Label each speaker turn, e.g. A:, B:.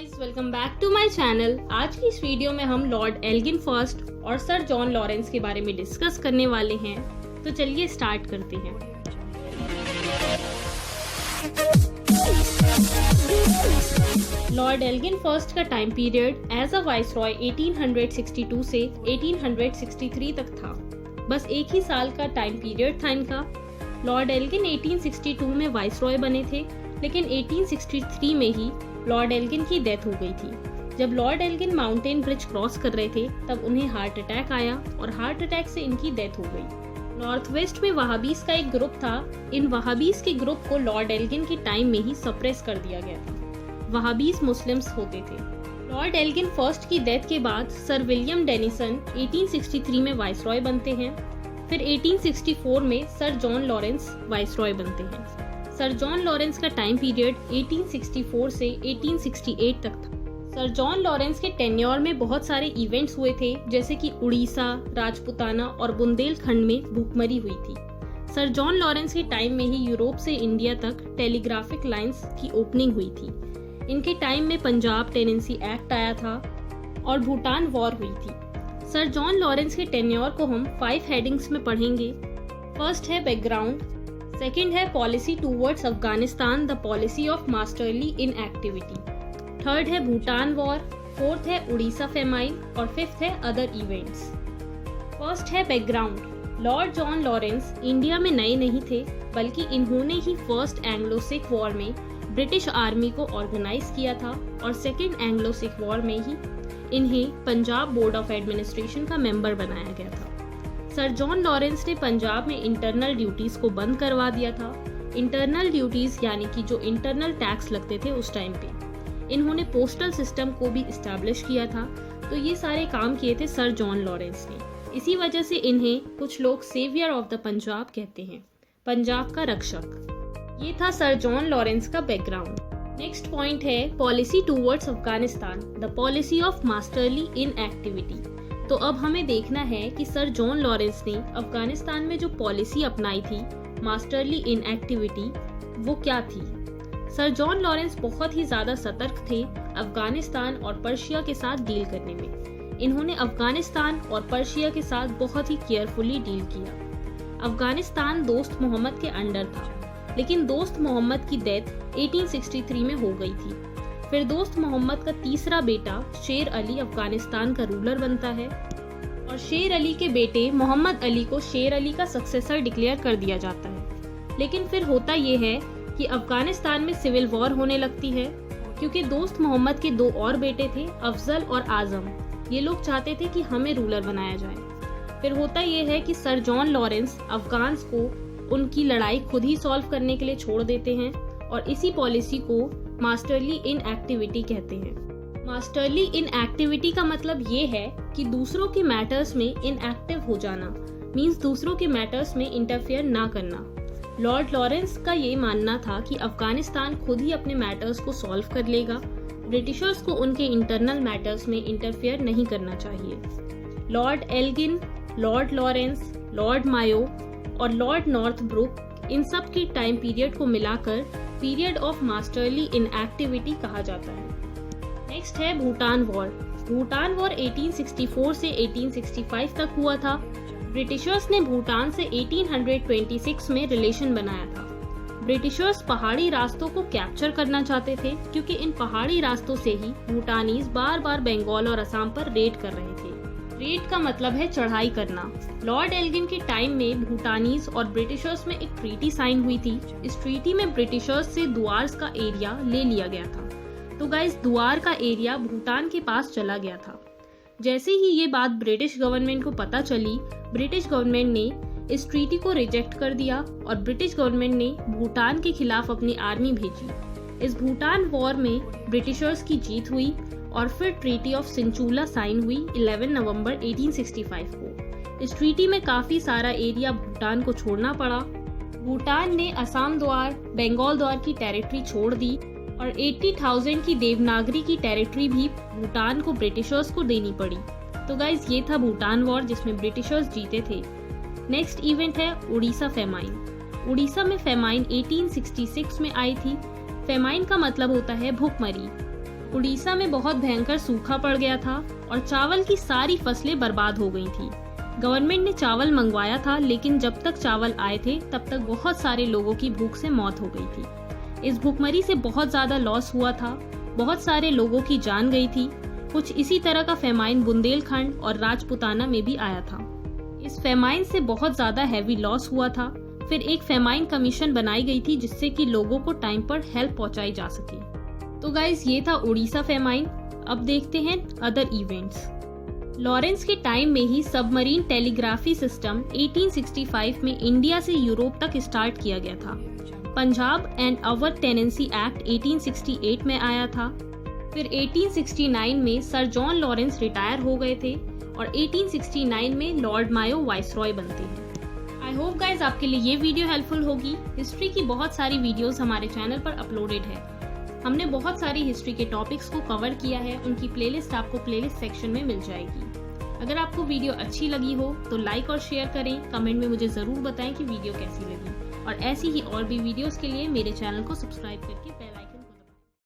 A: Guys, welcome back to my channel. आज की इस वीडियो में हम लॉर्ड एल्गिन फर्स्ट और सर जॉन लॉरेंस के बारे में डिस्कस करने वाले हैं। तो चलिए स्टार्ट करते हैं। लॉर्ड एल्गिन फर्स्ट का time period as a viceroy 1862 से 1863 तक था। बस एक ही साल का टाइम पीरियड था इनका। लॉर्ड एल्गिन 1862 में वाइसरॉय बने थे, लेकिन 1863 में ही लॉर्ड एल्गिन की डेथ हो गई थी। जब Lord Elgin mountain bridge cross कर रहे थे तब उन्हें हार्ट अटैक आया और हार्ट अटैक से इनकी डेथ हो गई। नॉर्थ वेस्ट में वहाबीस का एक ग्रुप था। इन वहाबीस के ग्रुप को लॉर्ड एल्गिन के टाइम में ही सप्रेस कर दिया गया था। वहाबीस मुस्लिम्स होते थे। लॉर्ड एल्गिन फर्स्ट की डेथ के बाद सर विलियम डेनिसन 1863 में वाइसरॉय बनते हैं। फिर 1864 में सर जॉन लॉरेंस वाइसरॉय बनते हैं। सर जॉन लॉरेंस का टाइम पीरियड 1864 से 1868 तक था। सर जॉन लॉरेंस के टेन्योर में बहुत सारे इवेंट्स हुए थे, जैसे कि उड़ीसा, राजपुताना और बुंदेलखंड में भूखमरी हुई थी। सर जॉन लॉरेंस के टाइम में ही यूरोप से इंडिया तक टेलीग्राफिक लाइंस की ओपनिंग हुई थी। इनके टाइम में पंजाब टेनेंसी एक्ट आया था और भूटान वॉर हुई थी। सर जॉन लॉरेंस के टेन्योर को हम 5 हेडिंग्स में पढ़ेंगे। फर्स्ट है बैकग्राउंड, सेकेंड है policy towards Afghanistan, the policy of masterly inactivity, third है भूटान वॉर, फोर्थ है उड़ीसा फेमाइन और फिफ्थ है अदर इवेंट्स। फर्स्ट है background. Lord John Lawrence India में नए नहीं थे, बल्कि इन्होंने ही फर्स्ट एंग्लो सिख वॉर में ब्रिटिश आर्मी को ऑर्गेनाइज किया था और सेकेंड एंग्लो सिख वॉर में ही इन्हें पंजाब बोर्ड ऑफ एडमिनिस्ट्रेशन का मेंबर बनाया गया था। सर जॉन लॉरेंस ने पंजाब में इंटरनल ड्यूटीज को बंद करवा दिया था। इंटरनल ड्यूटीज यानी कि जो इंटरनल टैक्स लगते थे उस टाइम पे। इन्होंने पोस्टल सिस्टम को भी इस्टेब्लिश किया था। तो ये सारे काम किए थे सर जॉन लॉरेंस ने। इसी वजह से इन्हें कुछ लोग सेवियर ऑफ द पंजाब कहते हैं, पंजाब का रक्षक। ये था सर जॉन लॉरेंस का बैकग्राउंड। नेक्स्ट पॉइंट है policy towards Afghanistan, the policy of masterly inactivity. तो अब हमें देखना है कि सर जॉन लॉरेंस ने अफगानिस्तान में जो पॉलिसी अपनाई थी मास्टरली इनएक्टिविटी, वो क्या थी। सर जॉन लॉरेंस बहुत ही ज्यादा सतर्क थे अफगानिस्तान और पर्शिया के साथ डील करने में। इन्होंने अफगानिस्तान और पर्शिया के साथ बहुत ही केयरफुली डील किया। अफगानिस्तान दोस्त मोहम्मद के अंडर था, लेकिन दोस्त मोहम्मद की डेथ 1863 में हो गई थी। फिर दोस्त मोहम्मद का तीसरा बेटा शेर अली अफगानिस्तान का रूलर बनता है और शेर अली के बेटे मोहम्मद अली को शेर अली का सक्सेसर डिक्लेयर कर दिया जाता है। लेकिन फिर होता ये है कि अफगानिस्तान में सिविल वॉर होने लगती है, क्योंकि दोस्त मोहम्मद के 2 और बेटे थे, अफजल और आजम। ये लोग चाहते थे कि हमें रूलर बनाया जाए। फिर होता ये है कि सर जॉन लॉरेंस अफगान्स को उनकी लड़ाई खुद ही सॉल्व करने के लिए छोड़ देते हैं और इसी पॉलिसी को मास्टरली इनएक्टिविटी कहते हैं। मास्टरली इनएक्टिविटी का मतलब ये है कि दूसरों के मैटर्स में इनएक्टिव हो जाना, मींस दूसरों के मैटर्स में इंटरफेयर ना करना। लॉर्ड लॉरेंस का ये मानना था कि अफगानिस्तान खुद ही अपने मैटर्स को सॉल्व कर लेगा, ब्रिटिशर्स को उनके इंटरनल मैटर्स में इंटरफेयर नहीं करना चाहिए। Lord Elgin, Lord Lawrence, Lord Mayo और लॉर्ड नॉर्थब्रुक, इन सब के टाइम पीरियड को मिलाकर पीरियड ऑफ मास्टरली इनएक्टिविटी कहा जाता है। नेक्स्ट है भूटान वॉर। भूटान वॉर 1864 से 1865 तक हुआ था। ब्रिटिशर्स ने भूटान से 1826 में रिलेशन बनाया था। ब्रिटिशर्स पहाड़ी रास्तों को कैप्चर करना चाहते थे, क्योंकि इन पहाड़ी रास्तों से ही भूटानीज बार बार बंगाल और असम पर रेड कर रहे थे। रेड का मतलब है चढ़ाई करना। लॉर्ड एल्गिन के टाइम में भूटानीज और ब्रिटिशर्स में एक ट्रीटी साइन हुई थी। इस ट्रीटी में ब्रिटिशर्स से दुआर्स का एरिया ले लिया गया था। तो गाइस, दुआर का एरिया भूटान के पास चला गया था। जैसे ही ये बात ब्रिटिश गवर्नमेंट को पता चली, ब्रिटिश गवर्नमेंट ने इस ट्रीटी को रिजेक्ट कर दिया और ब्रिटिश गवर्नमेंट ने भूटान के खिलाफ अपनी आर्मी भेजी। इस भूटान वॉर में ब्रिटिशर्स की जीत हुई और फिर ट्रीटी ऑफ सिंचुला साइन हुई 11 नवंबर 1865 को। इस ट्रीटी में काफी सारा एरिया भूटान को छोड़ना पड़ा। भूटान ने असम द्वार, बंगाल द्वार की टेरिटरी छोड़ दी और 80,000 की देवनागरी की टेरिटरी भी भूटान को ब्रिटिशर्स को देनी पड़ी। तो गाइज, ये था भूटान वॉर जिसमें ब्रिटिशर्स जीते थे। नेक्स्ट इवेंट है उड़ीसा फेमाइन। उड़ीसा में फेमाइन 1866 में आई थी। फेमाइन का मतलब होता है भूखमरी। उड़ीसा में बहुत भयंकर सूखा पड़ गया था और चावल की सारी फसलें बर्बाद हो गई थी। गवर्नमेंट ने चावल मंगवाया था, लेकिन जब तक चावल आए थे तब तक बहुत सारे लोगों की भूख से मौत हो गई थी। इस भूखमरी से बहुत ज़्यादा लॉस हुआ था, बहुत सारे लोगों की जान गई थी। कुछ इसी तरह का फेमाइन बुंदेलखंड और राजपुताना में भी आया था। इस फेमाइन से बहुत ज़्यादा हैवी लॉस हुआ था। फिर एक फेमाइन कमीशन बनाई गई थी जिससे कि लोगों को टाइम पर हेल्प पहुंचाई जा सके। तो गाइस, ये था उड़ीसा फेमाइन। अब देखते हैं अदर इवेंट्स। लॉरेंस के टाइम में ही सबमरीन टेलीग्राफी सिस्टम 1865 में इंडिया से यूरोप तक स्टार्ट किया गया था। Punjab and our tenancy act 1868 में आया था। फिर 1869 में सर जॉन लॉरेंस रिटायर हो गए थे और 1869 में लॉर्ड मायो वाइसरॉय बनते हैं। आई होप गाइज आपके लिए ये वीडियो हेल्पफुल होगी। हिस्ट्री की बहुत सारी वीडियोस हमारे चैनल पर अपलोडेड है। हमने बहुत सारी हिस्ट्री के टॉपिक्स को कवर किया है, उनकी प्लेलिस्ट आपको प्लेलिस्ट सेक्शन में मिल जाएगी। अगर आपको वीडियो अच्छी लगी हो तो लाइक और शेयर करें। कमेंट में मुझे ज़रूर बताएं कि वीडियो कैसी लगी, और ऐसी ही और भी वीडियोस के लिए मेरे चैनल को सब्सक्राइब करके